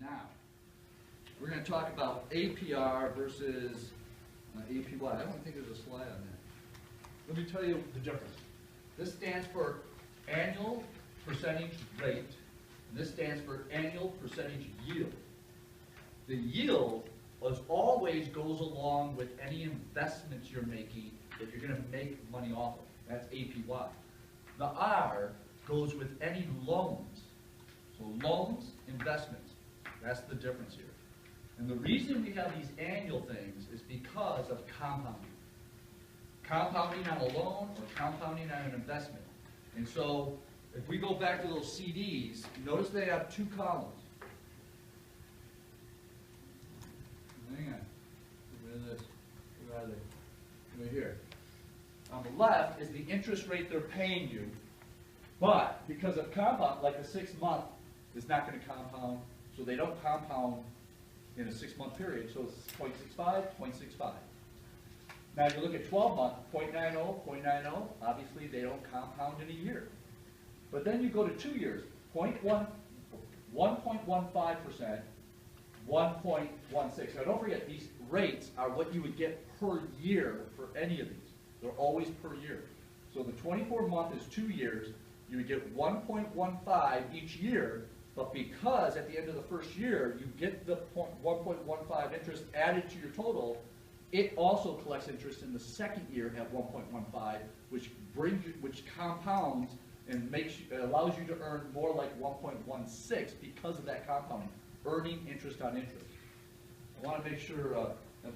Now, we're going to talk about APR versus APY. I don't think there's a slide on that. Let me tell you the difference. This stands for annual percentage rate, and this stands for annual percentage yield. The yield always goes along with any investments you're making that you're going to make money off of. That's APY. The R goes with any loans. So loans, investments. That's the difference here. And the reason we have these annual things is because of compounding. Compounding on a loan or compounding on an investment. And so, if we go back to those CDs, notice they have two columns. Hang on. Where is this? Where are they? Right here. On the left is the interest rate they're paying you, but because of compound, like a 6 month is not going to compound, so they don't compound in a 6 month period, so it's 0.65, 0.65. Now you look at 12 month, 0.90, 0.90, obviously they don't compound in a year. But then you go to 2 years, 1.15%, 1.16. Now don't forget, these rates are what you would get per year for any of these. They're always per year. So the 24 month is 2 years, you would get 1.15 each year, but because at the end of the first year you get the 1.15 interest added to your total, it also collects interest in the second year at 1.15, which compounds and allows you to earn more like 1.16 because of that compounding, earning interest on interest. I want to make sure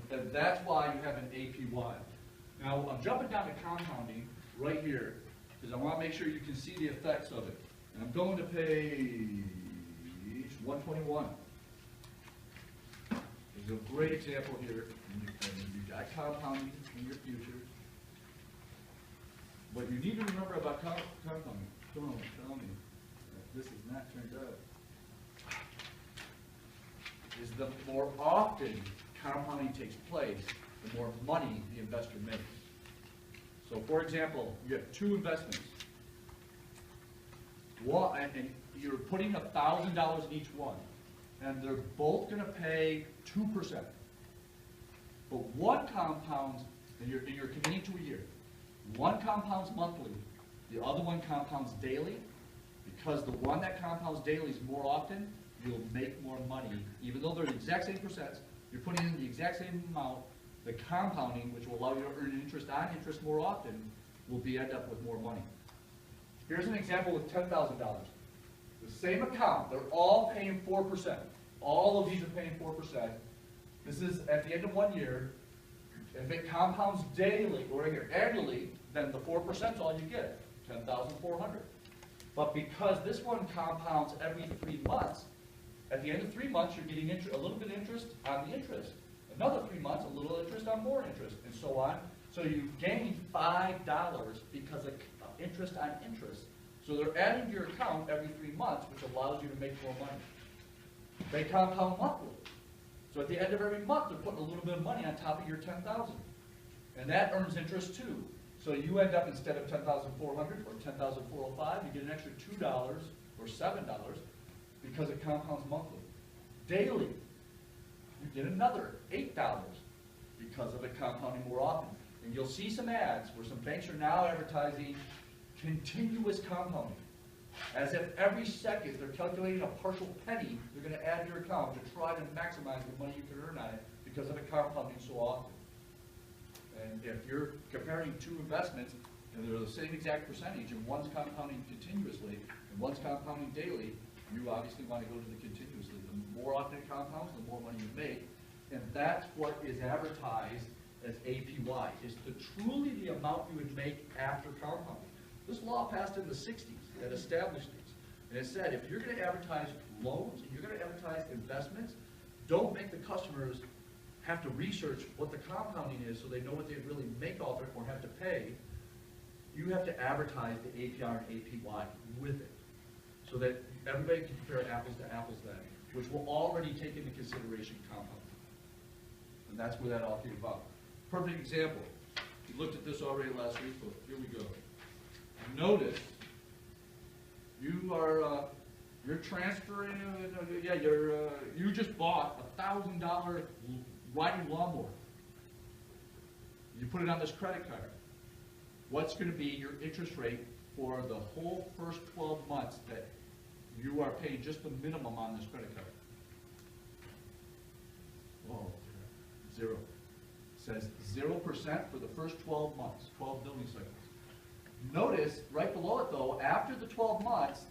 that that's why you have an APY. Now I'm jumping down to compounding right here because I want to make sure you can see the effects of it. And I'm going to page 121. There's a great example here. You got compounding in your future. What you need to remember about compounding, don't tell me that this is not turned out, is the more often compounding takes place, the more money the investor makes. So for example, you have two investments. And you're putting $1,000 in each one, and they're both going to pay 2%. But one compounds, and you're committing to a year. One compounds monthly, the other one compounds daily. Because the one that compounds daily is more often, you'll make more money. Even though they're the exact same percents, you're putting in the exact same amount. The compounding, which will allow you to earn interest on interest more often, will end up with more money. Here's an example with $10,000. The same account, they're all paying 4%. All of these are paying 4%. This is at the end of 1 year. If it compounds daily or annually, then the 4% is all you get, $10,400. But because this one compounds every 3 months, at the end of 3 months, you're getting a little bit of interest on the interest. Another 3 months, a little interest on more interest, and so on. So you gain $5 because of interest on interest. So they're adding to your account every 3 months, which allows you to make more money. They compound monthly. So at the end of every month, they're putting a little bit of money on top of your $10,000. And that earns interest too. So you end up, instead of $10,400 or $10,405, you get an extra $2 or $7 because it compounds monthly. Daily, you get another $8 because of it compounding more often. And you'll see some ads where some banks are now advertising continuous compounding. As if every second they're calculating a partial penny they're going to add to your account to try to maximize the money you can earn on it because of it compounding so often. And if you're comparing two investments and they're the same exact percentage and one's compounding continuously and one's compounding daily, you obviously want to go to the continuously. The more often it compounds, the more money you make. And that's what is advertised as APY, is truly the amount you would make after compounding. This law passed in the 60s that established these. And it said if you're going to advertise loans and you're going to advertise investments, don't make the customers have to research what the compounding is so they know what they really make off it or have to pay. You have to advertise the APR and APY with it so that everybody can compare apples to apples then, which will already take into consideration compounding. And that's where that all came about. Perfect example. We looked at this already last week, but here we go. Notice you are You're transferring, you just bought a $1,000 riding lawnmower. You put it on this credit card. What's going to be your interest rate for the whole first 12 months that you are paying just the minimum on this credit card? Whoa, 0. It says 0% for the first 12 months, 12 billing cycles. Notice right below it though, after the 12 months,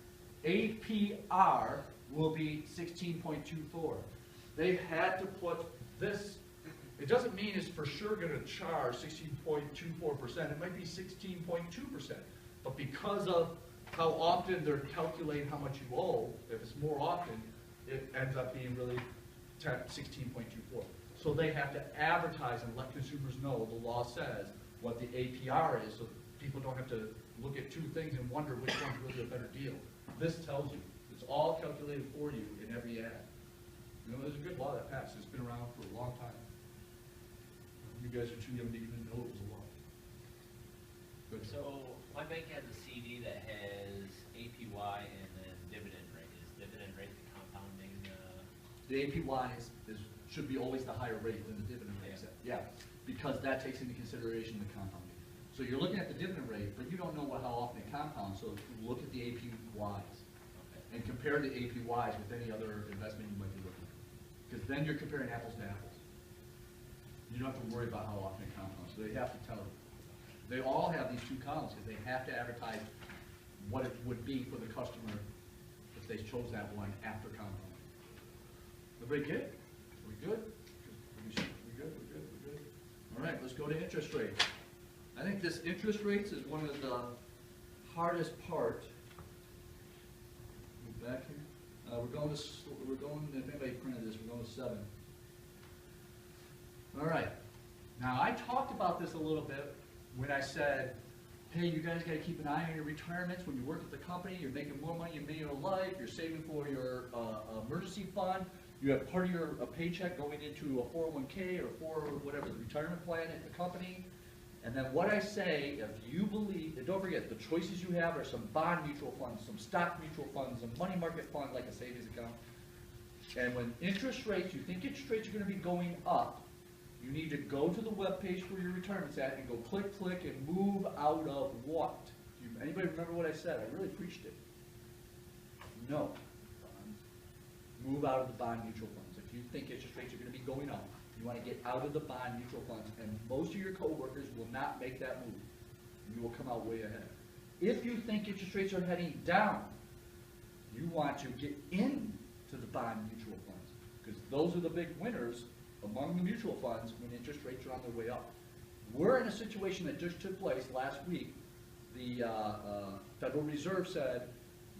APR will be 16.24. They had to put this. It doesn't mean it's for sure going to charge 16.24%. It might be 16.2%. But because of how often they're calculating how much you owe, if it's more often, it ends up being really 16.24. So they have to advertise and let consumers know the law says what the APR is, so people don't have to look at two things and wonder which one's really a better deal. This tells you. It's all calculated for you in every ad. You know, there's a good law that passed. It's been around for a long time. You guys are too young to even know it was a law. Good. So my bank has a CD that has APY and then dividend rate. Is dividend rate the compounding? The APY should be always the higher rate than the dividend rate. Yeah, because that takes into consideration the compounding. So you're looking at the dividend rate, but you don't know how often it compounds. So look at the APYs and compare the APYs with any other investment you might be looking at, because then you're comparing apples to apples. You don't have to worry about how often it compounds. So they have to tell you. They all have these two columns because they have to advertise what it would be for the customer if they chose that one after compounding. Everybody get it? We good? We good? We're good? All right, let's go to interest rates. I think this interest rates is one of the hardest part. Move back here. We're going, if anybody printed this, we're going to 7. All right. Now, I talked about this a little bit when I said, hey, you guys got to keep an eye on your retirements. When you work at the company, you're making more money in your life, you're saving for your emergency fund, you have part of your paycheck going into a 401k or whatever, the retirement plan at the company. And then what I say, if you believe, and don't forget, the choices you have are some bond mutual funds, some stock mutual funds, a money market fund like a savings account. And when interest rates, you think interest rates are going to be going up, you need to go to the web page where your retirement's at and go click, and move out of what? Anybody remember what I said? I really preached it. No. Move out of the bond mutual funds. If you think interest rates are going to be going up, you want to get out of the bond mutual funds, and most of your coworkers will not make that move. You will come out way ahead. If you think interest rates are heading down, you want to get into the bond mutual funds, because those are the big winners among the mutual funds when interest rates are on their way up. We're in a situation that just took place last week. The Federal Reserve said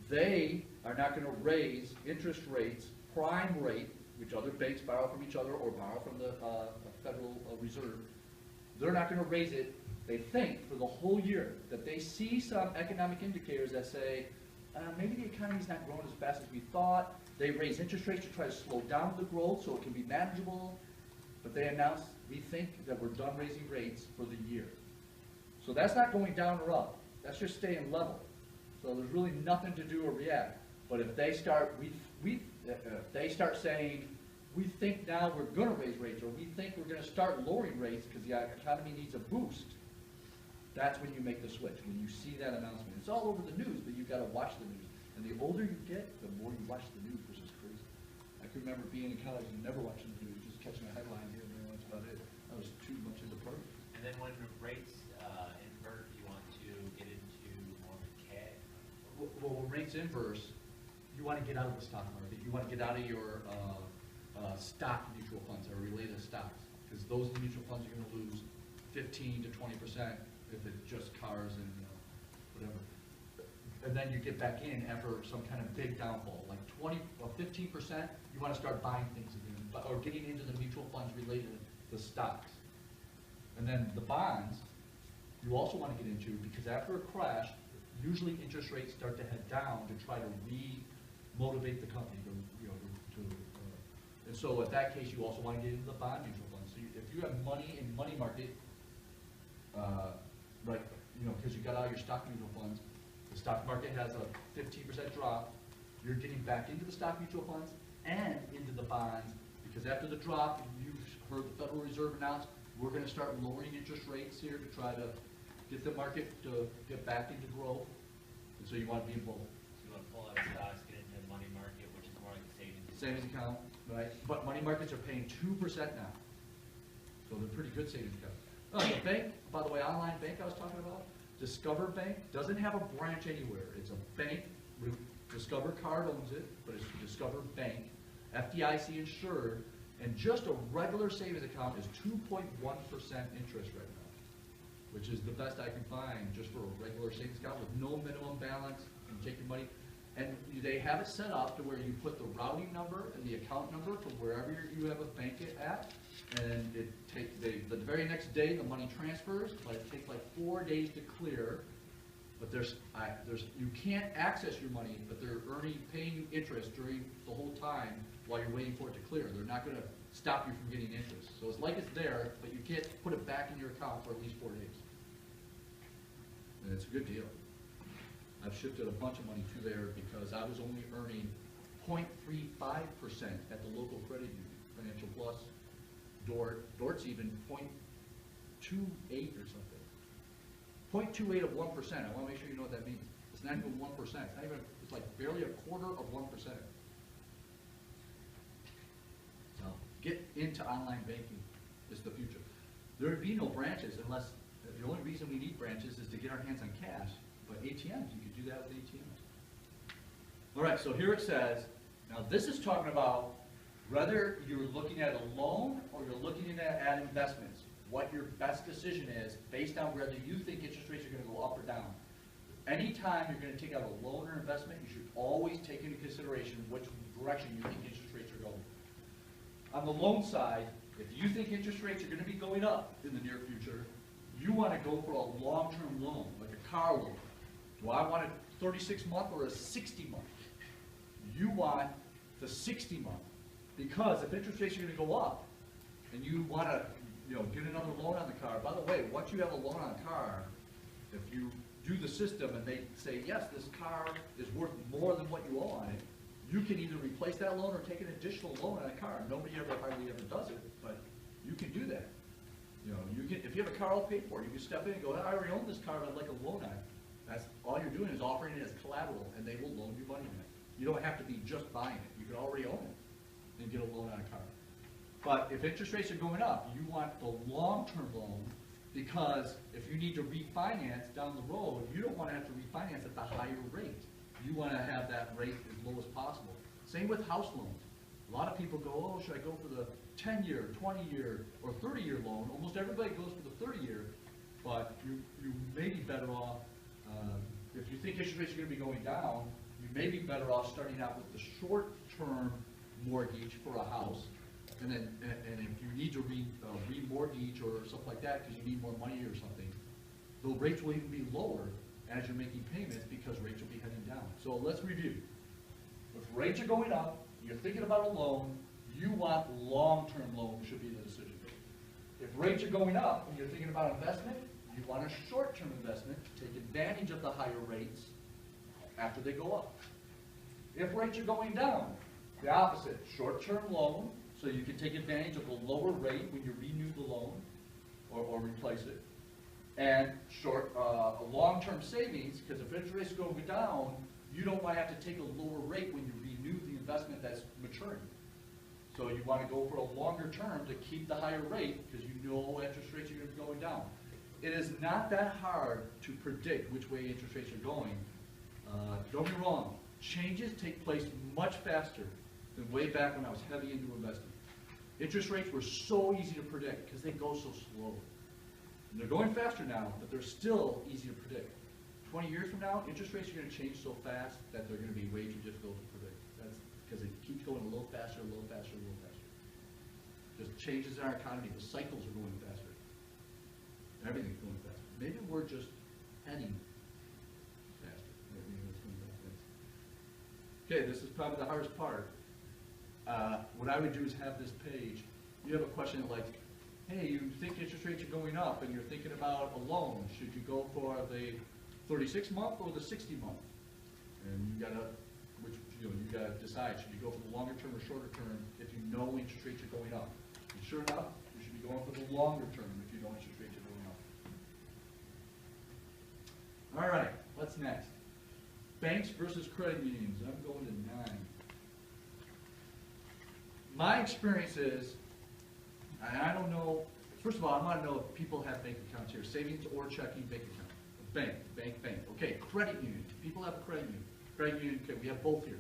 they are not going to raise interest rates, prime rate, which other banks borrow from each other or borrow from the Federal Reserve. They're not going to raise it, they think, for the whole year. That they see some economic indicators that say, maybe the economy's not growing as fast as we thought. They raise interest rates to try to slow down the growth so it can be manageable. But they announce, we think that we're done raising rates for the year. So that's not going down or up. That's just staying level. So there's really nothing to do or react. But if they start, if they start saying, we think now we're going to raise rates, or we think we're going to start lowering rates because the economy needs a boost, that's when you make the switch, when you see that announcement. It's all over the news, but you've got to watch the news. And the older you get, the more you watch the news, which is crazy. I can remember being in college and never watching the news, just catching a headline here and there, that's about it. I was too much into party. And then when rates invert, you want to get into more cash? Well, when rates inverse, you want to get out of the stock market. You want to get out of your stock mutual funds that are related to stocks, because those mutual funds are going to lose 15 to 20% if it's just cars and whatever. And then you get back in after some kind of big downfall, like 20 or 15%. You want to start buying things again, or getting into the mutual funds related to stocks. And then the bonds, you also want to get into, because after a crash, usually interest rates start to head down to try to motivate the company and so in that case, you also want to get into the bond mutual funds. So if you have money in money market, because you got all your stock mutual funds, the stock market has a 15% drop, you're getting back into the stock mutual funds and into the bonds, because after the drop, you've heard the Federal Reserve announce, we're gonna start lowering interest rates here to try to get the market to get back into growth. And so you wanna be in both. So you want to pull out of stocks, get into the money market, which is more like a savings. Savings account, right? But money markets are paying 2% now. So they're pretty good savings accounts. The bank, by the way, online bank I was talking about, Discover Bank, doesn't have a branch anywhere. It's a bank, Discover Card owns it, but it's Discover Bank, FDIC insured, and just a regular savings account is 2.1% interest right now, which is the best I can find just for a regular savings account with no minimum balance and take your money. And they have it set up to where you put the routing number and the account number from wherever you have a bank at, and it takes the very next day the money transfers, but it takes like 4 days to clear. But you can't access your money, but they're paying you interest during the whole time while you're waiting for it to clear. They're not going to stop you from getting interest. So it's like it's there, but you can't put it back in your account for at least 4 days. And it's a good deal. I've shifted a bunch of money to there because I was only earning 0.35% at the local credit union, Financial Plus. Dort's even 0.28 or something. 0.28 of 1%. I want to make sure you know what that means. It's not even 1%. It's not even. It's like barely a quarter of 1%. So get into online banking. It's the future. There would be no branches unless the only reason we need branches is to get our hands on cash. But ATMs, you could do that with ATMs. All right. So here it says. Now this is talking about whether you're looking at a loan or you're looking at investments. What your best decision is based on whether you think interest rates are going to go up or down. Anytime you're going to take out a loan or investment, you should always take into consideration which direction you think interest rates are going. On the loan side, if you think interest rates are going to be going up in the near future, you want to go for a long-term loan, like a car loan. Do I want a 36-month or a 60-month? You want the 60-month, because if interest rates are going to go up and you want to get another loan on the car. By the way, once you have a loan on a car, if you do the system and they say, yes, this car is worth more than what you owe on it, you can either replace that loan or take an additional loan on a car. Nobody hardly ever does it, but you can do that. If you have a car all paid for, you can step in and go, I already own this car, but I'd like a loan on it. That's all you're doing is offering it as collateral, and they will loan you money on it. You don't have to be just buying it. You can already own it and get a loan on a car. But if interest rates are going up, you want the long-term loan, because if you need to refinance down the road, you don't want to have to refinance at the higher rate. You want to have that rate as low as possible. Same with house loans. A lot of people go, oh, should I go for the 10-year, 20-year, or 30-year loan? Almost everybody goes for the 30-year, but you may be better off, if you think interest rates are going to be going down, you may be better off starting out with the short-term mortgage for a house. And if you need to remortgage or something like that because you need more money or something, the rates will even be lower as you're making payments because rates will be heading down. So let's review. If rates are going up, you're thinking about a loan, you want long-term loan should be the decision. If rates are going up and you're thinking about investment, you want a short-term investment to take advantage of the higher rates after they go up. If rates are going down, the opposite, short-term loan, so you can take advantage of the lower rate when you renew the loan or replace it. And a long-term savings, because if interest rates go down, you don't want to have to take a lower rate when you renew the investment that's maturing. So you want to go for a longer term to keep the higher rate because you know interest rates are going to be going down. It is not that hard to predict which way interest rates are going. Don't be wrong. Changes take place much faster than way back when I was heavy into investing. Interest rates were so easy to predict because they go so slow. And they're going faster now, but they're still easy to predict. 20 years from now, interest rates are going to change so fast that they're going to be way too difficult to predict. That's because it keeps going a little faster, a little faster, a little faster. Just changes in our economy. The cycles are going faster. Everything's going faster. Maybe we're just heading faster. Maybe it's going fast. Okay, this is probably the hardest part. What I would do is have this page. You have a question like, hey, you think interest rates are going up and you're thinking about a loan. Should you go for the 36-month or the 60-month? And you gotta, which you know, you gotta decide, should you go for the longer term or shorter term if you know interest rates are going up? And sure enough, you should be going for the longer term if you know interest rates are going up. All right, what's next? Banks versus credit unions. I'm going to 9. My experience is, and I don't know, first of all, I want to know if people have bank accounts here, savings or checking bank account. Bank. Okay, credit union. People have a credit union. Credit union, okay, we have both here.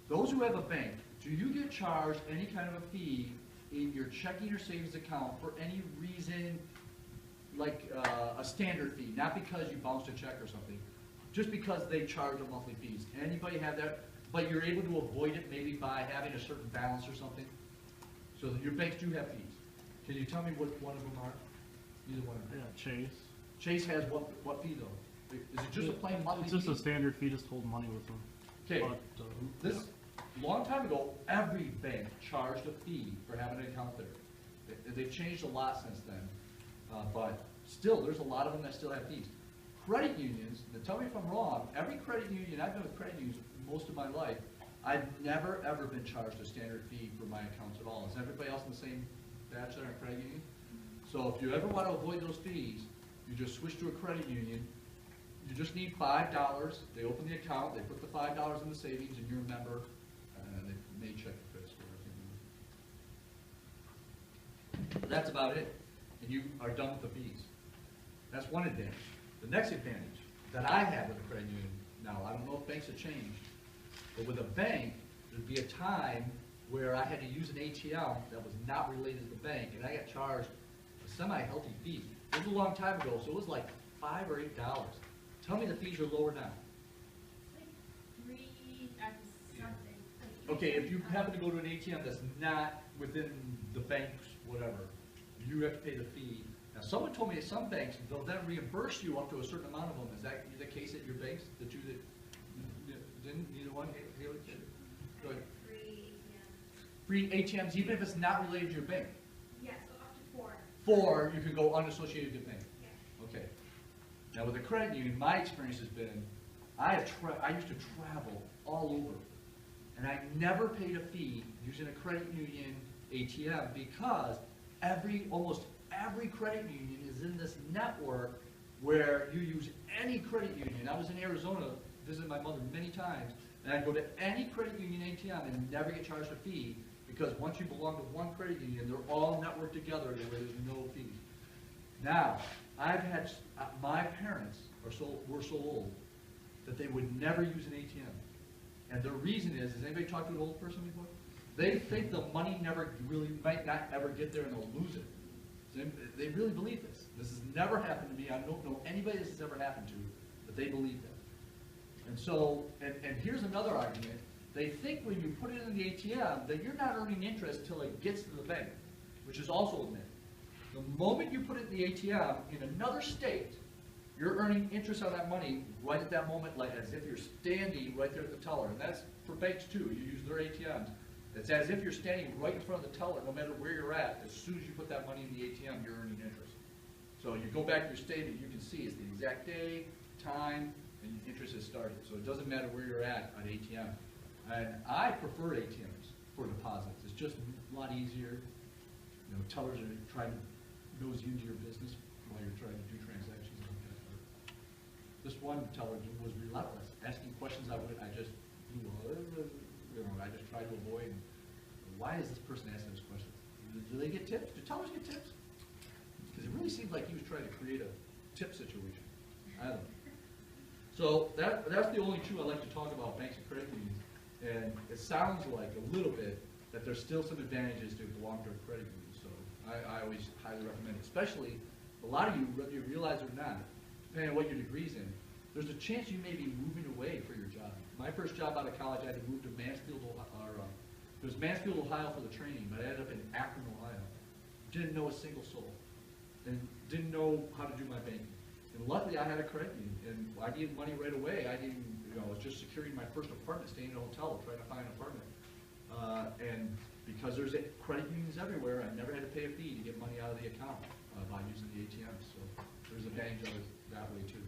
Those who have a bank, do you get charged any kind of a fee in your checking or savings account for any reason, like a standard fee, not because you bounced a check or something, just because they charge a monthly fees? Anybody have that? But you're able to avoid it maybe by having a certain balance or something? So that your banks do have fees. Can you tell me what one of them are? Either one of them. Yeah, Chase. Chase has what fee though? Is it just a plain monthly fee? It's just a standard fee, just hold money with them. Okay, But, this, long time ago, every bank charged a fee for having an account there. They've changed a lot since then, but still, there's a lot of them that still have fees. Credit unions, now tell me if I'm wrong, every credit union, I've been with credit unions most of my life, I've never ever been charged a standard fee for my accounts at all. Is everybody else in the same batch that are credit union? So if you ever want to avoid those fees, you just switch to a credit union. You just need $5. They open the account, they put the $5 in the savings, and you're a member, and they may check the credit score. But that's about it, and you are done with the fees. That's one advantage. The next advantage that I have with a credit union, now I don't know if banks have changed, but with a bank, there'd be a time where I had to use an ATM that was not related to the bank, and I got charged a semi-healthy fee. It was a long time ago, so it was like $5 or $8. Tell me the fees are lower now. Like 3 X something. Like Okay, if you happen to go to an ATM that's not within the bank's whatever, you have to pay the fee. Now, someone told me at some banks, they'll then reimburse you up to a certain amount of them. Is that the case at your banks? That didn't? Neither one? Haley? Go ahead. Free ATM. Free ATMs, even if it's not related to your bank. Yeah, so up to 4. 4, you can go unassociated with the bank. Yeah. Okay. Now with a credit union, my experience has been, I used to travel all over, and I never paid a fee using a credit union ATM because almost every credit union is in this network where you use any credit union. I was in Arizona visiting my mother many times, and I'd go to any credit union ATM and never get charged a fee because once you belong to one credit union, they're all networked together where there's no fees. Now, I've had, my parents were so old that they would never use an ATM. And the reason is anybody talked to an old person before? They think the money might not ever get there and they'll lose it. They really believe this. This has never happened to me. I don't know anybody this has ever happened to, but they believe that. And so, and here's another argument. They think when you put it in the ATM that you're not earning interest until it gets to the bank, which is also a myth. The moment you put it in the ATM in another state, you're earning interest on that money right at that moment, like as if you're standing right there at the teller. And that's for banks too. You use their ATMs. It's as if you're standing right in front of the teller, no matter where you're at. As soon as you put that money in the ATM, you're earning interest. So you go back to your statement, you can see it's the exact day, time, and interest has started. So it doesn't matter where you're at on ATM. And I prefer ATMs for deposits. It's just a lot easier. You know, tellers are trying to nose into your business while you're trying to do transactions like that. This one teller was relentless, asking questions I just tried to avoid. Why is this person asking those questions? Do they get tips? Do tellers get tips? Because it really seemed like he was trying to create a tip situation. I don't know. So that's the only two I like to talk about, banks and credit unions. And it sounds like a little bit that there's still some advantages to belong to a credit union. So I always highly recommend it, especially a lot of you, whether you realize it or not, depending on what your degree's in, there's a chance you may be moving away for your job. My first job out of college, I had to move to Mansfield, it was Mansfield, Ohio for the training, but I ended up in Akron, Ohio. Didn't know a single soul, and didn't know how to do my banking. And luckily, I had a credit union, and I needed money right away. I was just securing my first apartment, staying in a hotel, trying to find an apartment. And because there's credit unions everywhere, I never had to pay a fee to get money out of the account by using the ATM. So there's an advantage of it that way too.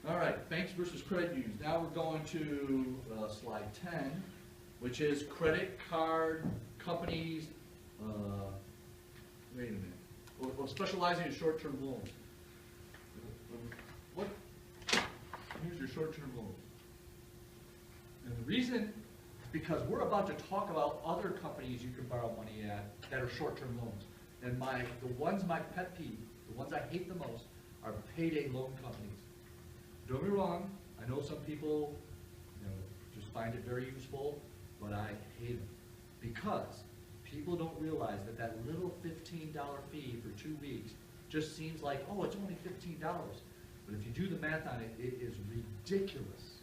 All right, banks versus credit unions. Now we're going to slide 10, which is credit card companies, wait a minute, or specializing in short-term loans. What? Here's your short-term loan. And the reason, because we're about to talk about other companies you can borrow money at that are short-term loans. And the ones my pet peeve, the ones I hate the most, are payday loan companies. Don't be wrong, I know some people, just find it very useful, but I hate them. Because people don't realize that that little $15 fee for 2 weeks just seems like, oh, it's only $15. But if you do the math on it, it is ridiculous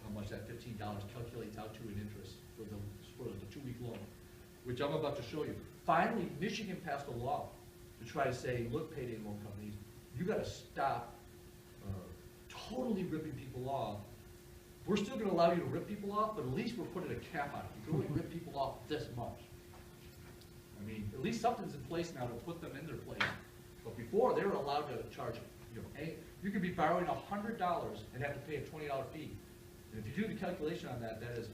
how much that $15 calculates out to in interest for the 2-week loan, which I'm about to show you. Finally, Michigan passed a law to try to say, look, payday loan companies, you got to stop totally ripping people off. We're still going to allow you to rip people off, but at least we're putting a cap on it. You can only rip people off this much. I mean, at least something's in place now to put them in their place. But before, they were allowed to charge, you could be borrowing $100 and have to pay a $20 fee. And if you do the calculation on that, that is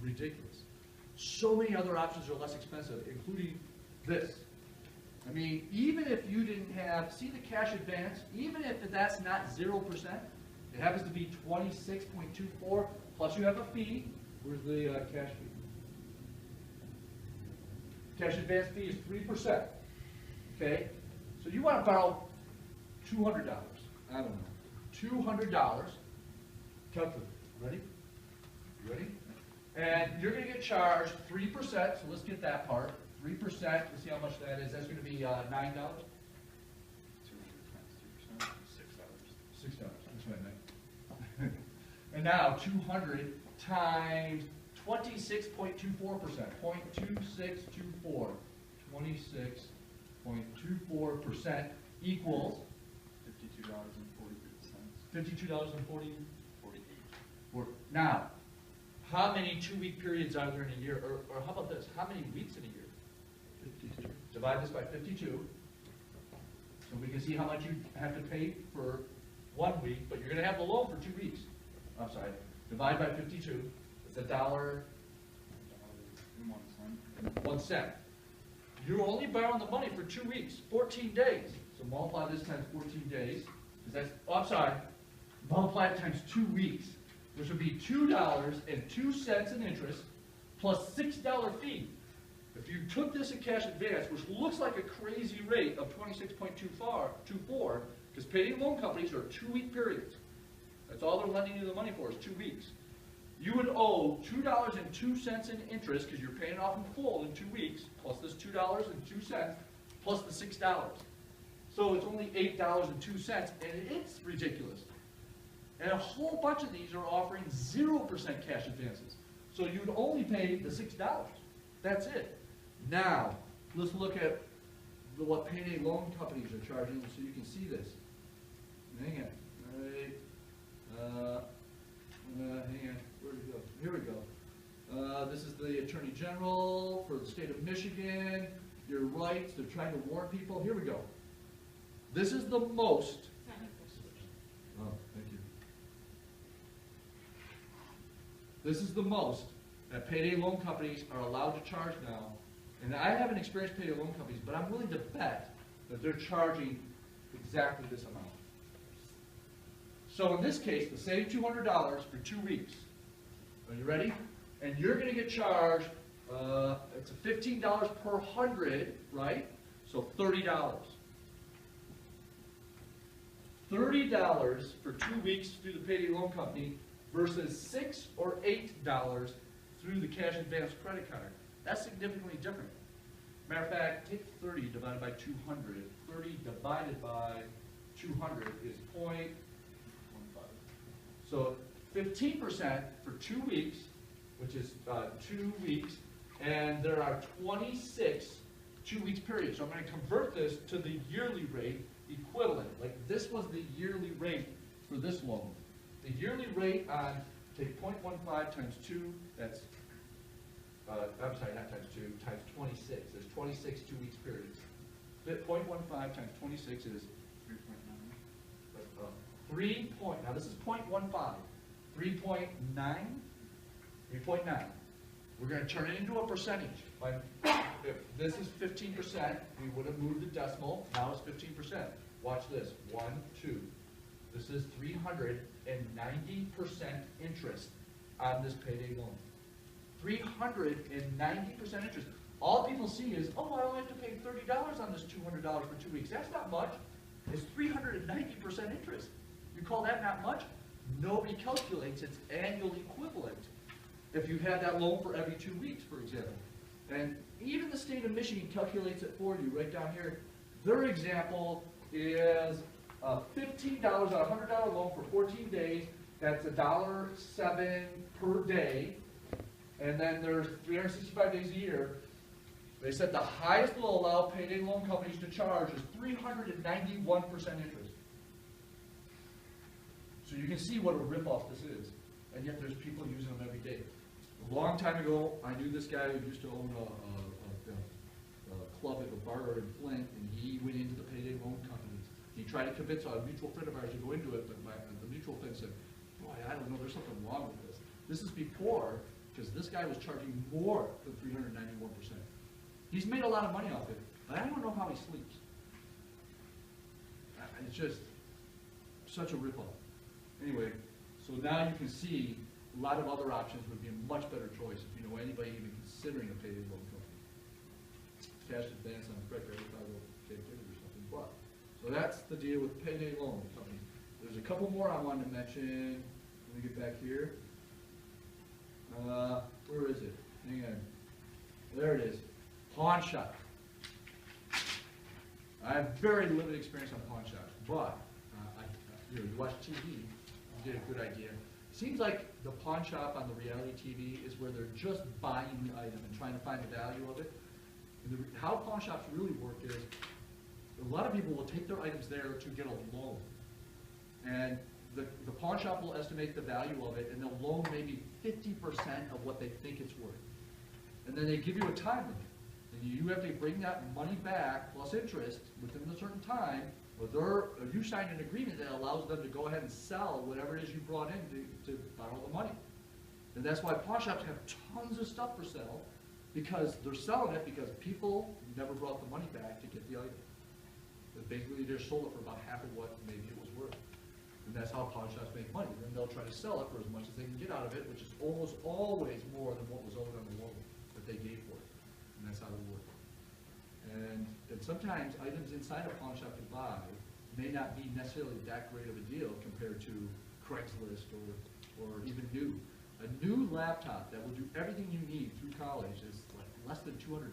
ridiculous. So many other options are less expensive, including this. I mean, even if you didn't have, see the cash advance, even if that's not 0%, it happens to be 26.24, plus you have a fee. Where's the cash fee? Cash advance fee is 3%. Okay? So you want to borrow $200. I don't know. $200. Calculate. Ready? You ready? And you're going to get charged 3%, so let's get that part. 3%, let's see how much that is. That's going to be $9. 200 times 2%, $6. $6, that's what I meant. And now 200 times 26.24%, 0.2624, 26.24% equals $52.40. $52.40. Now, how many 2-week periods are there in a year? Or how about this? How many weeks in a year? 52. Divide this by 52. So we can see how much you have to pay for 1 week, but you're going to have the loan for 2 weeks. I'm sorry. Divide by 52. It's $1.01. You're only borrowing the money for 2 weeks, 14 days. So multiply this times 14 days. That's, I'm sorry. Multiply it times 2 weeks, which would be $2.02 in interest plus $6 fee. If you took this in cash advance, which looks like a crazy rate of 26.24, because payday loan companies are 2-week periods. That's all they're lending you the money for is 2 weeks. You would owe $2.02 in interest because you're paying off in full in 2 weeks, plus this $2.02, plus the $6. So it's only $8.02, and it's ridiculous. And a whole bunch of these are offering 0% cash advances. So you'd only pay the $6. That's it. Now, let's look at what payday loan companies are charging so you can see this. Hang on. All right. Hang on. Where'd it go? Here we go. This is the Attorney General for the state of Michigan. Your rights, they're trying to warn people. Here we go. This is the most. Oh, thank you. This is the most that payday loan companies are allowed to charge now. And I haven't experienced payday loan companies, but I'm willing to bet that they're charging exactly this amount. So in this case, the same $200 for 2 weeks. Are you ready? And you're going to get charged, it's $15 per 100, right? So $30. $30 for 2 weeks through the payday loan company versus $6 or $8 through the cash advance credit card. That's significantly different. Matter of fact, take 30 divided by 200. 30 divided by 200 is 0.15. So 15% for 2 weeks, which is 2 weeks, and there are 26 2 weeks periods. So I'm going to convert this to the yearly rate equivalent. Like this was the yearly rate for this loan. The yearly rate on, take 0.15 times 2, that's, I'm sorry, not times 2, times 26. There's 26 2 weeks periods. 0.15 times 26 is 3.9. now this is 0.15, 3.9, 3.9. We're gonna turn it into a percentage. If this is 15%, we would have moved the decimal, now it's 15%. Watch this, 1, 2. This is 390% interest on this payday loan. 390% interest. All people see is, oh, I only have to pay $30 on this $200 for 2 weeks. That's not much. It's 390% interest. You call that not much? Nobody calculates its annual equivalent if you had that loan for every 2 weeks, for example. And even the state of Michigan calculates it for you right down here. Their example is $15 on a $100 loan for 14 days. That's $1.07 per day. And then there's 365 days a year. They said the highest will allow payday loan companies to charge is 391% interest. So you can see what a ripoff this is. And yet there's people using them every day. A long time ago, I knew this guy who used to own a club at a bar in Flint, and he went into the payday loan companies. He tried to convince a mutual friend of ours to go into it, but the mutual friend said, boy, I don't know, there's something wrong with this. This is before, because this guy was charging more than 391%. He's made a lot of money off it, but I don't know how he sleeps. It's just such a ripoff. Anyway, so now you can see a lot of other options would be a much better choice if you know anybody even considering a payday loan company. Cash advance on credit card, probably will take it or something. But so that's the deal with payday loan companies. There's a couple more I wanted to mention. Let me get back here. Where is it? Hang on. There it is. Pawn shop. I have very limited experience on pawn shops, but you watch TV, you get a good idea. Seems like the pawn shop on the reality TV is where they're just buying the item and trying to find the value of it. And how pawn shops really work is a lot of people will take their items there to get a loan. And the pawn shop will estimate the value of it, and they'll loan maybe 50% of what they think it's worth. And then they give you a time limit. And you have to bring that money back plus interest within a certain time, or you sign an agreement that allows them to go ahead and sell whatever it is you brought in to borrow the money. And that's why pawn shops have tons of stuff for sale, because they're selling it because people never brought the money back to get the item. But basically they just sold it for about half of what maybe it was worth. And that's how pawn shops make money. Then they'll try to sell it for as much as they can get out of it, which is almost always more than what was owed on the loan that they gave for it. And that's how they work. And sometimes items inside a pawn shop to buy may not be necessarily that great of a deal compared to Craigslist or even new. A new laptop that will do everything you need through college is like less than $200.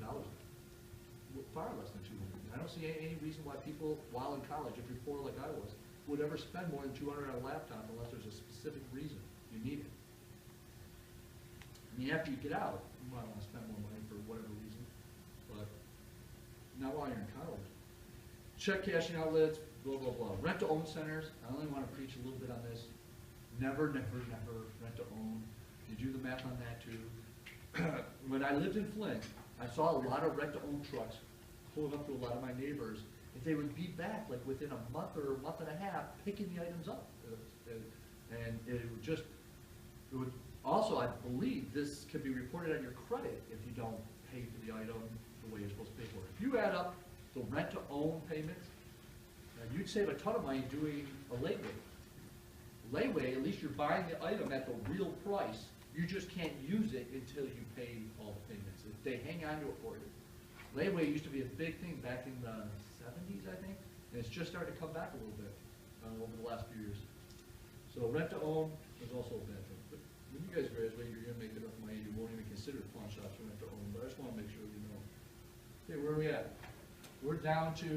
Far less than $200. I don't see any reason why people, while in college, if you're poor like I was, would ever spend more than $200 on a laptop unless there's a specific reason you need it. I mean, after you get out, you might want to spend more money for whatever reason, but not while you're in college. Check cashing outlets, blah, blah, blah. Rent-to-own centers, I only want to preach a little bit on this. Never, never, never rent-to-own. You do the math on that too. When I lived in Flint, I saw a lot of rent-to-own trucks pulling up to a lot of my neighbors, and they would be back like within a month or a month and a half picking the items up. And it would also, I believe, this can be reported on your credit if you don't pay for the item the way you're supposed to pay for it. If you add up the rent-to-own payments, you'd save a ton of money doing a layaway. Layaway, at least you're buying the item at the real price. You just can't use it until you pay all the payments. They hang on to it for you. Layaway used to be a big thing back in the 70s, I think, and it's just starting to come back a little bit over the last few years. So rent-to-own is also a bad thing. But when you guys graduate, you're going to make enough money, you won't even consider pawn shops for rent-to-own, but I just want to make sure you know. Okay, where are we at? We're down to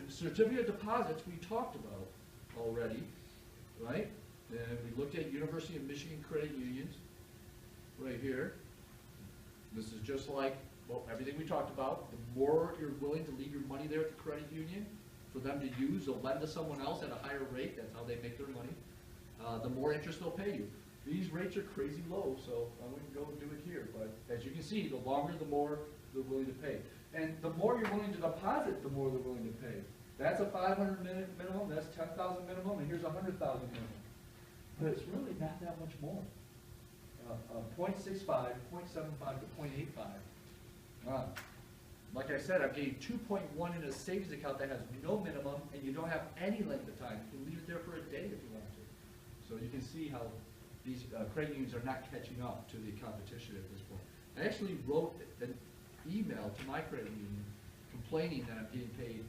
certificate of deposits we talked about already, right? And we looked at University of Michigan credit unions right here. This is just like everything we talked about. The more you're willing to leave your money there at the credit union for them to use or lend to someone else at a higher rate, that's how they make their money, the more interest they'll pay you. These rates are crazy low, so I wouldn't go and do it here. But as you can see, the longer, the more they're willing to pay. And the more you're willing to deposit, the more they're willing to pay. That's a 500 minimum, that's 10,000 minimum, and here's a 100,000 minimum. But it's really not that much more. 0.65, 0.75 to 0.85. Like I said, I gave 2.1 in a savings account that has no minimum, and you don't have any length of time. You can leave it there for a day if you want to. So you can see how these credit unions are not catching up to the competition at this point. I actually wrote an email to my credit union complaining that I'm getting paid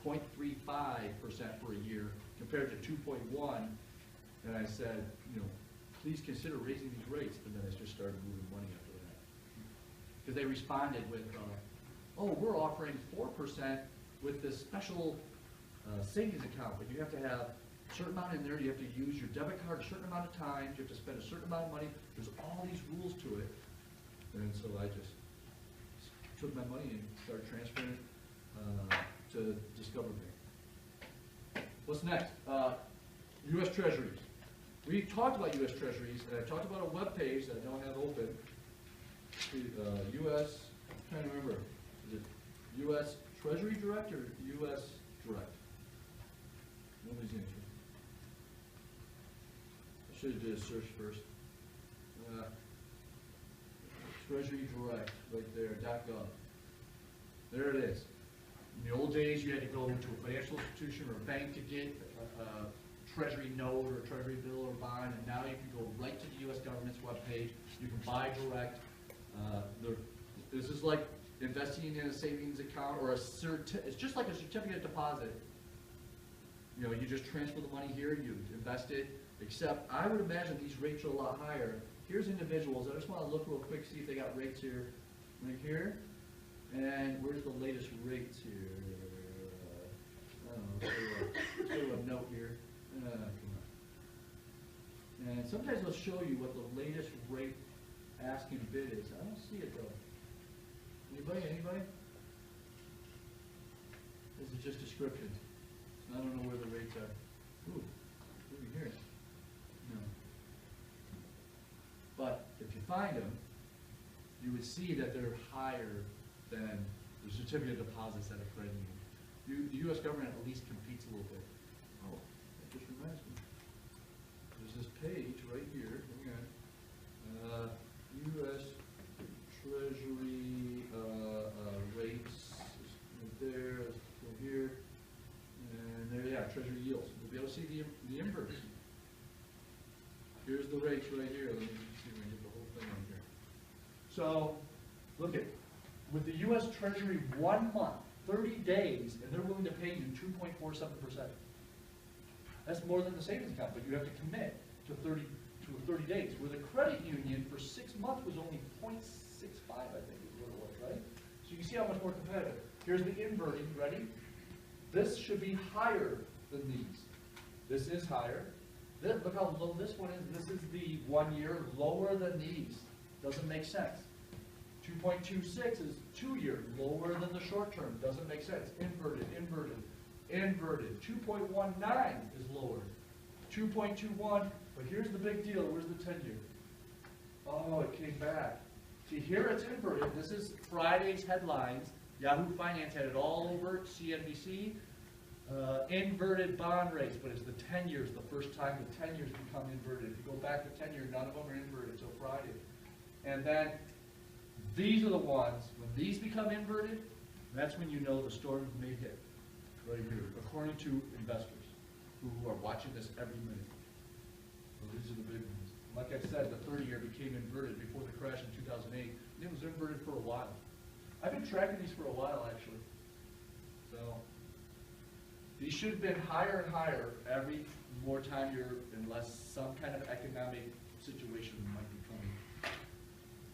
0.35% for a year compared to 2.1, and I said, you know, please consider raising these rates, and then I just started moving money after that. Because they responded with, oh, we're offering 4% with this special savings account, but you have to have a certain amount in there, you have to use your debit card a certain amount of times, you have to spend a certain amount of money, there's all these rules to it. And so I just took my money and started transferring it to Discover Bank. What's next? U.S. Treasuries. We talked about U.S. Treasuries, and I talked about a web page that I don't have open. U.S. I'm trying to remember. Is it U.S. Treasury Direct or U.S. Direct? Nobody's answering. I should have did a search first. Treasury Direct, right there, .gov. There it is. In the old days, you had to go to a financial institution or a bank to get a treasury note or a treasury bill or bond, and now you can go right to the U.S. government's webpage. You can buy direct. This is like investing in a savings account or it's just like a certificate of deposit. You know, you just transfer the money here, you invest it, except I would imagine these rates are a lot higher. Here's individuals. I just want to look real quick, see if they got rates here. Right here. And where's the latest rates here? Let's go to a note here. Come on. And sometimes they'll show you what the latest rate asking bid is. I don't see it though. Anybody? This is just description. I don't know where the rates are. Ooh, over here. No. But if you find them, you would see that they're higher than the certificate of deposits at a credit union. The U.S. government at least competes a little bit. Oh, that just reminds me. There's this page right here. Hang on. U.S. Treasury rates. Right there. Let's go here. And there, yeah, Treasury yields. We'll be able to see the inverse. Here's the rates right here. Let me see if I can get the whole thing on here. So, look at, with the U.S. Treasury 1 month, 30 days, and they're willing to pay you 2.47%. That's more than the savings account, but you have to commit to 30 days. Where the credit union for 6 months was only 0.65, I think is what it was, right? So you can see how much more competitive. Here's the inverting, ready? This should be higher than these. This is higher. Look how low this one is. This is the 1 year, lower than these. Doesn't make sense. 2.26 is 2 year, lower than the short term. Doesn't make sense. Inverted, inverted, inverted. 2.19 is lower. 2.21, but here's the big deal. Where's the 10 year? Oh, it came back. See, here it's inverted. This is Friday's headlines. Yahoo Finance had it all over CNBC. Inverted bond rates, but it's the 10 years, the first time the 10 years become inverted. If you go back to 10 years, none of them are inverted till Friday. And then these are the ones, when these become inverted, that's when you know the storm may hit. Right here, according to investors who are watching this every minute. So these are the big ones. Like I said, the 30-year became inverted before the crash in 2008. And it was inverted for a while. I've been tracking these for a while, actually. So these should have been higher and higher every more time unless some kind of economic situation might be coming.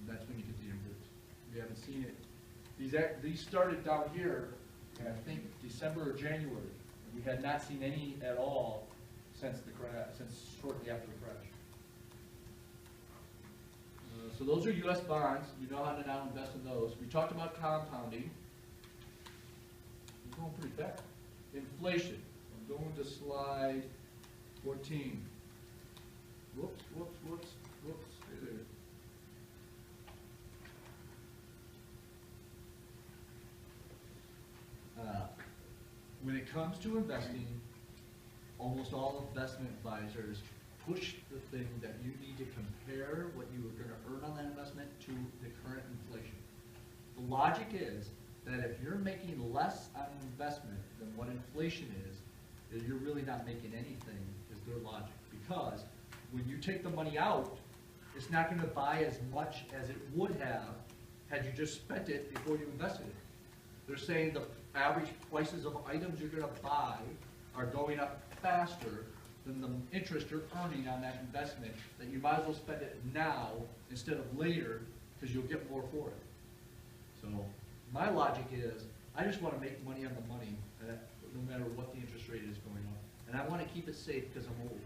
And that's when you get the inverts. We haven't seen it. These started down here in, I think, December or January. We had not seen any at all since the crash, since shortly after the crash. So those are U.S. bonds. You know how to now invest in those. We talked about compounding. We're going pretty fast. Inflation. I'm going to slide 14. Whoops. Stay there. When it comes to investing, almost all investment advisors push the thing that you need to compare what you are gonna earn on that investment to the current inflation. The logic is that if you're making less on an investment than what inflation is, that you're really not making anything, is their logic. Because when you take the money out, it's not gonna buy as much as it would have had you just spent it before you invested it. They're saying the average prices of items you're gonna buy are going up faster than the interest you're earning on that investment, that you might as well spend it now instead of later, because you'll get more for it. So, my logic is, I just wanna make money on the money, no matter what the interest rate is going on. And I wanna keep it safe because I'm old.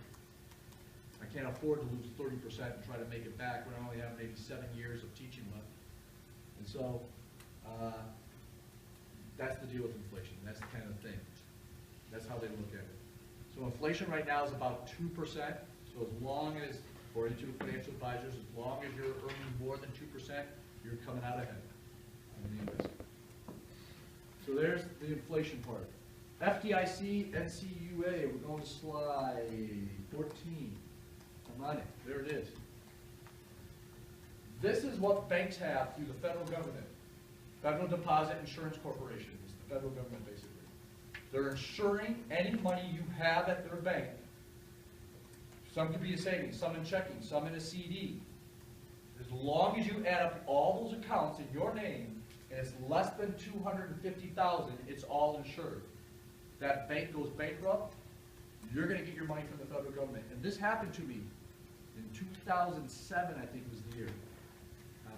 I can't afford to lose 30% and try to make it back when I only have maybe 7 years of teaching left. And so, that's the deal with inflation. That's the kind of thing. That's how they look at it. So inflation right now is about 2%. So as long as, according to financial advisors, as long as you're earning more than 2%, you're coming out ahead on the investment. So there's the inflation part. FDIC, NCUA, we're going to slide 14. I'm on it. There it is. This is what banks have through the federal government. Federal Deposit Insurance Corporation is the federal government, basically. They're insuring any money you have at their bank. Some could be a savings, some in checking, some in a CD. As long as you add up all those accounts in your name, and it's less than $250,000, it's all insured. That bank goes bankrupt, you're going to get your money from the federal government. And this happened to me in 2007, I think was the year.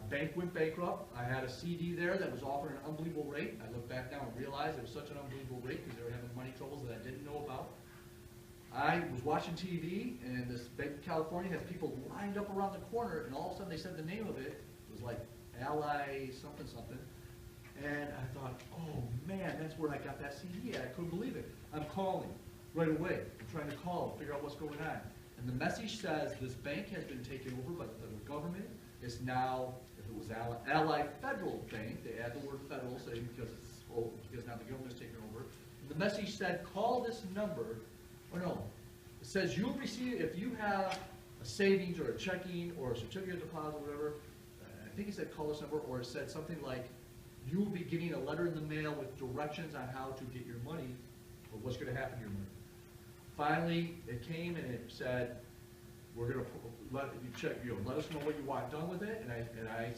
Bank went bankrupt. I had a CD there that was offering an unbelievable rate. I look back now and realize it was such an unbelievable rate because they were having money troubles that I didn't know about. I was watching TV, and this Bank of California had people lined up around the corner, and all of a sudden they said the name of it. It was like Ally something something. And I thought, oh man, that's where I got that CD at. I couldn't believe it. I'm calling right away. I'm trying to call, figure out what's going on. And the message says this bank has been taken over by the federal government. It's now, if it was Ally Federal Bank, they add the word federal, saying because it's old, because now the government's taken over. And the message said, call this number, or no, it says you'll receive, if you have a savings or a checking or a certificate of deposit or whatever, I think it said call this number, or it said something like, you will be getting a letter in the mail with directions on how to get your money, or what's going to happen to your money. Finally, it came and it said, we're going to let you check, let us know what you want done with it. And I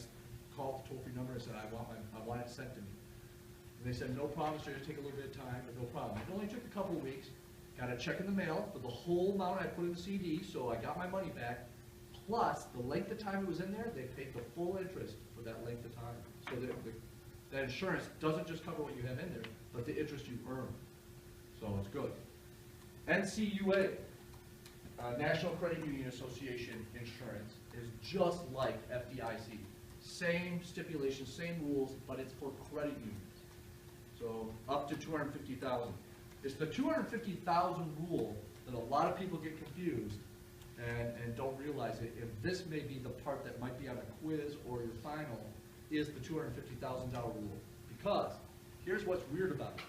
called the toll-free number and said, I want it sent to me. And they said, no problem, it's going to take a little bit of time, but no problem. It only took a couple of weeks. Got a check in the mail for the whole amount I put in the CD, so I got my money back. Plus, the length of time it was in there, they paid the full interest for that length of time. So that insurance doesn't just cover what you have in there, but the interest you earn. So it's good. NCUA, National Credit Union Association Insurance, is just like FDIC. Same stipulations, same rules, but it's for credit unions. So up to $250,000. It's the $250,000 rule that a lot of people get confused and don't realize it. If this may be the part that might be on a quiz or your final, is the $250,000 rule. Because here's what's weird about it.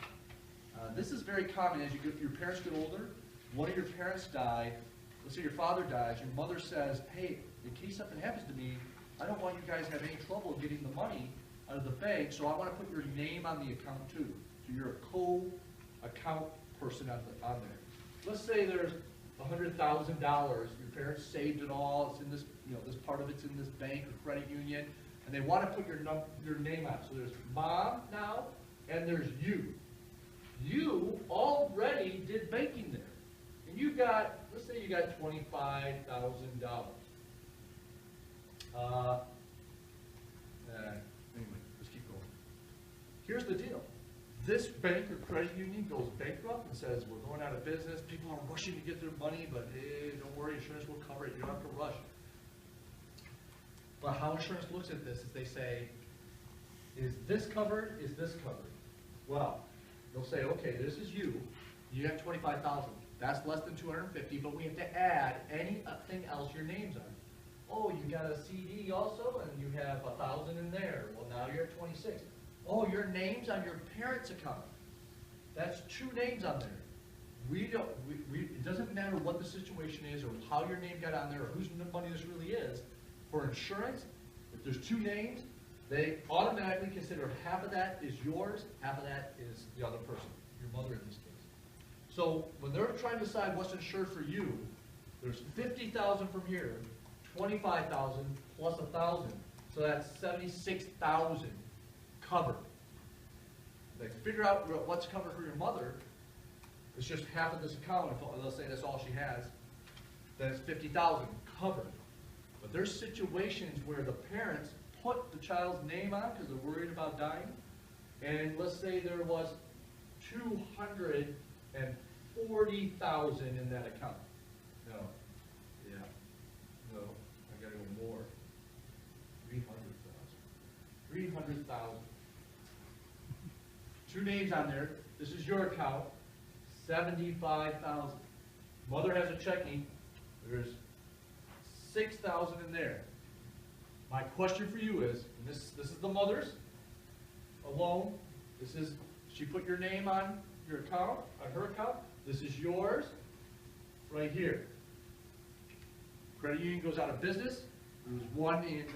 This is very common as your parents get older. One of your parents died. Let's say your father dies. Your mother says, hey, in case something happens to me, I don't want you guys to have any trouble getting the money out of the bank, so I want to put your name on the account too. So you're a co-account person on there. Let's say there's $100,000. Your parents saved it all. It's in this, this part of it's in this bank or credit union, and they want to put your name on it. So there's mom now, and there's you. You already did banking there. And you got, let's say you got $25,000. Anyway, let's keep going. Here's the deal. This bank or credit union goes bankrupt and says, we're going out of business. People are rushing to get their money, but hey, don't worry, insurance will cover it. You don't have to rush. But how insurance looks at this is they say, is this covered? Is this covered? Well, they'll say, okay, this is you. You have $25,000. That's less than $250, but we have to add anything else your name's on. Oh, you got a CD also, and you have $1,000 in there. Well, now you're at 26. Oh, your name's on your parents' account. That's two names on there. It doesn't matter what the situation is or how your name got on there or whose money this really is. For insurance, if there's two names, they automatically consider half of that is yours, half of that is the other person, your mother in this case. So when they're trying to decide what's insured for you, there's 50,000 from here, 25,000 plus 1,000, so that's 76,000 covered. They figure out what's covered for your mother. It's just half of this account. If let's say that's all she has, then it's 50,000 covered. But there's situations where the parents put the child's name on because they're worried about dying, and let's say there was 240,000 in that account. No, yeah, no, I gotta go more. 300,000. 300,000. Two names on there. This is your account. 75,000. Mother has a checking. There's 6,000 in there. My question for you is, and this is the mother's alone. This is, she put your name on your account, on her account. This is yours, right here. Credit union goes out of business. There was one in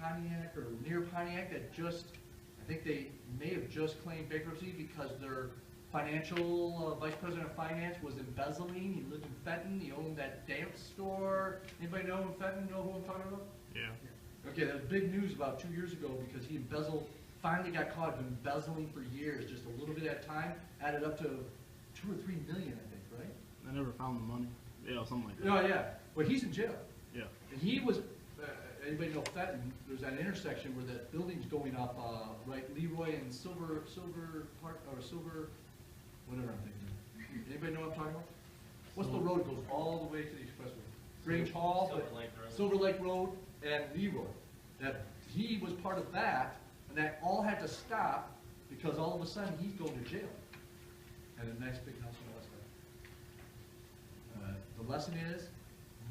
Pontiac or near Pontiac that just, I think they may have just claimed bankruptcy because their financial vice president of finance was embezzling. He lived in Fenton. He owned that dance store. Anybody know in Fenton? Know who I'm talking about? Yeah. Okay, that was big news about 2 years ago because he embezzled, finally got caught embezzling for years, just a little bit at a time, added up to 2 or 3 million, I think, right? I never found the money. Yeah, something like that. No, yeah, but he's in jail. Yeah. And he was, anybody know Fenton, there's that intersection where that building's going up, right, Leroy and Silver Park, or Silver, whatever I'm thinking. Anybody know what I'm talking about? What's the road goes all the way to the expressway? Grange Hall, Silver Lake Road. Silver Lake Road and Leroy. That he was part of that, and that all had to stop because all of a sudden he's going to jail. And a nice big house on the west side. The lesson is,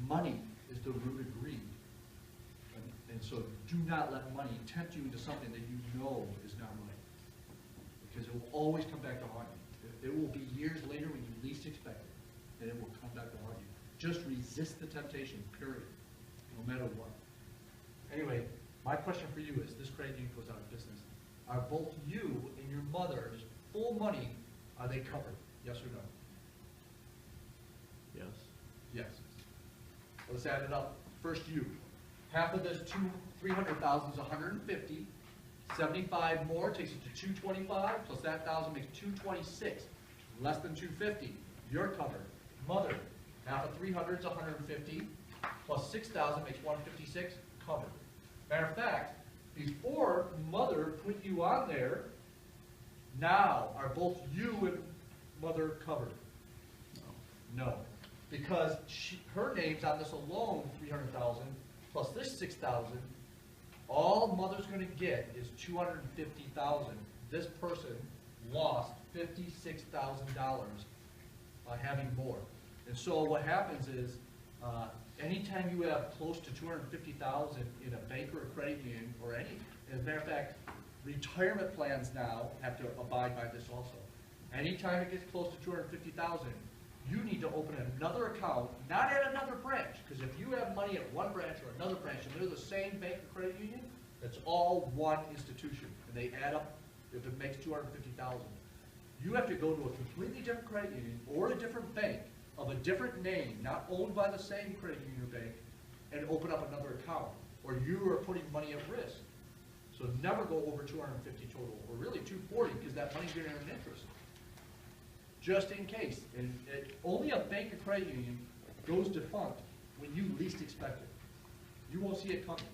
money is the root of greed. And so do not let money tempt you into something that you know is not right. Because it will always come back to haunt you. It will be years later when you least expect it, and it will come back to haunt you. Just resist the temptation, period, no matter what. Anyway, my question for you is, this credit union goes out of business. Are both you and your mother's full money, are they covered? Yes or no? Yes. Yes. Let's add it up. First, you. Half of this 300,000 is 150. 75 more takes it to 225, plus that 1,000 makes 226. Less than 250, you're covered. Mother, half of 300 is 150, plus 6,000 makes 156, covered. Matter of fact, before mother put you on there, now are both you and mother covered? No. Because her name's on this alone, 300,000, plus this 6,000, all mother's going to get is 250,000. This person lost $56,000 by having more. And so what happens is, anytime you have close to 250,000 in a bank or a credit union or any, as a matter of fact, retirement plans now have to abide by this also. Anytime it gets close to 250,000, you need to open another account, not at another branch, because if you have money at one branch or another branch and they're the same bank or credit union, that's all one institution, and they add up if it makes 250,000. You have to go to a completely different credit union or a different bank of a different name, not owned by the same credit union or bank, and open up another account, or you are putting money at risk. So never go over 250 total, or really 240, because that money's going to earn interest. Just in case. And only a bank or credit union goes defunct when you least expect it. You won't see it coming.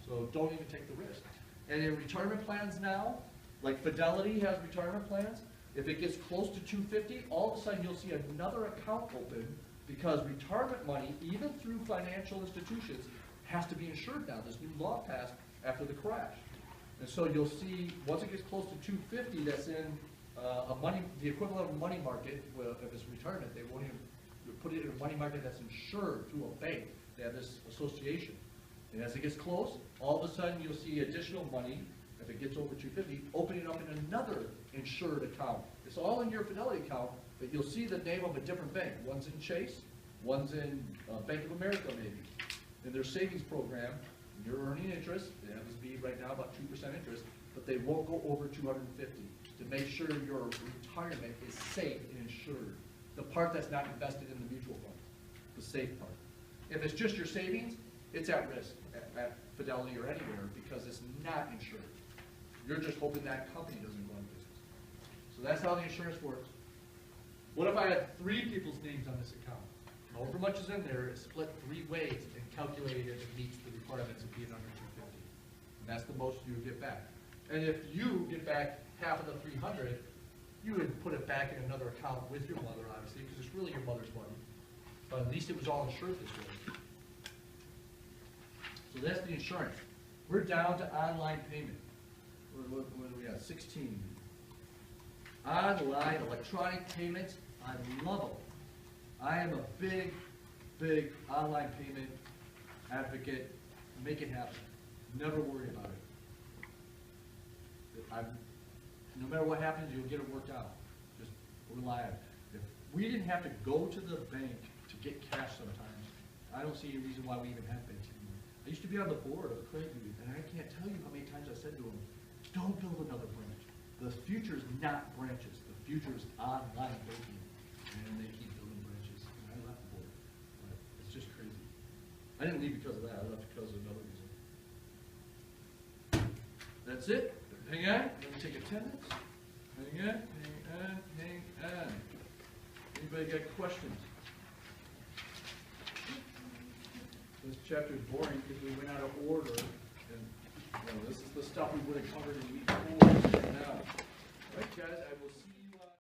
So don't even take the risk. And in retirement plans now, like Fidelity has retirement plans, if it gets close to 250, all of a sudden you'll see another account open because retirement money, even through financial institutions, has to be insured now. This new law passed after the crash. And so you'll see, once it gets close to 250, that's in the equivalent of a money market. Well, if it's retirement, they won't even put it in a money market that's insured through a bank. They have this association. And as it gets close, all of a sudden you'll see additional money If it gets over 250, open it up in another insured account. It's all in your Fidelity account, but you'll see the name of a different bank. One's in Chase, one's in Bank of America maybe. In their savings program, you're earning interest, it happens to be right now about 2% interest, but they won't go over 250 to make sure your retirement is safe and insured. The part that's not invested in the mutual fund, the safe part. If it's just your savings, it's at risk at Fidelity or anywhere because it's not insured. You're just hoping that company doesn't go out of business. So that's how the insurance works. What if I had 3 people's names on this account? However much is in there, it's split 3 ways and calculated if it meets the requirements of being under 250. And that's the most you would get back. And if you get back half of the 300, you would put it back in another account with your mother, obviously, because it's really your mother's money. But at least it was all insured this way. So that's the insurance. We're down to online payment. What do we have? 16. Online electronic payments, I love them. I am a big, big online payment advocate. Make it happen. Never worry about it. No matter what happens, you'll get it worked out. Just rely on it. If we didn't have to go to the bank to get cash sometimes, I don't see any reason why we even have banks anymore. I used to be on the board of a credit union, and I can't tell you how many times I said to them, don't build another branch. The future is not branches. The future is online banking. And they keep building branches. And I left the board. But it's just crazy. I didn't leave because of that. I left because of another reason. That's it. Hang on. Let me take attendance. Hang on. Hang on. Hang on. Anybody got questions? This chapter is boring because we went out of order. And this is the stuff we would have covered in week 4 right now. All right, guys. I will see you.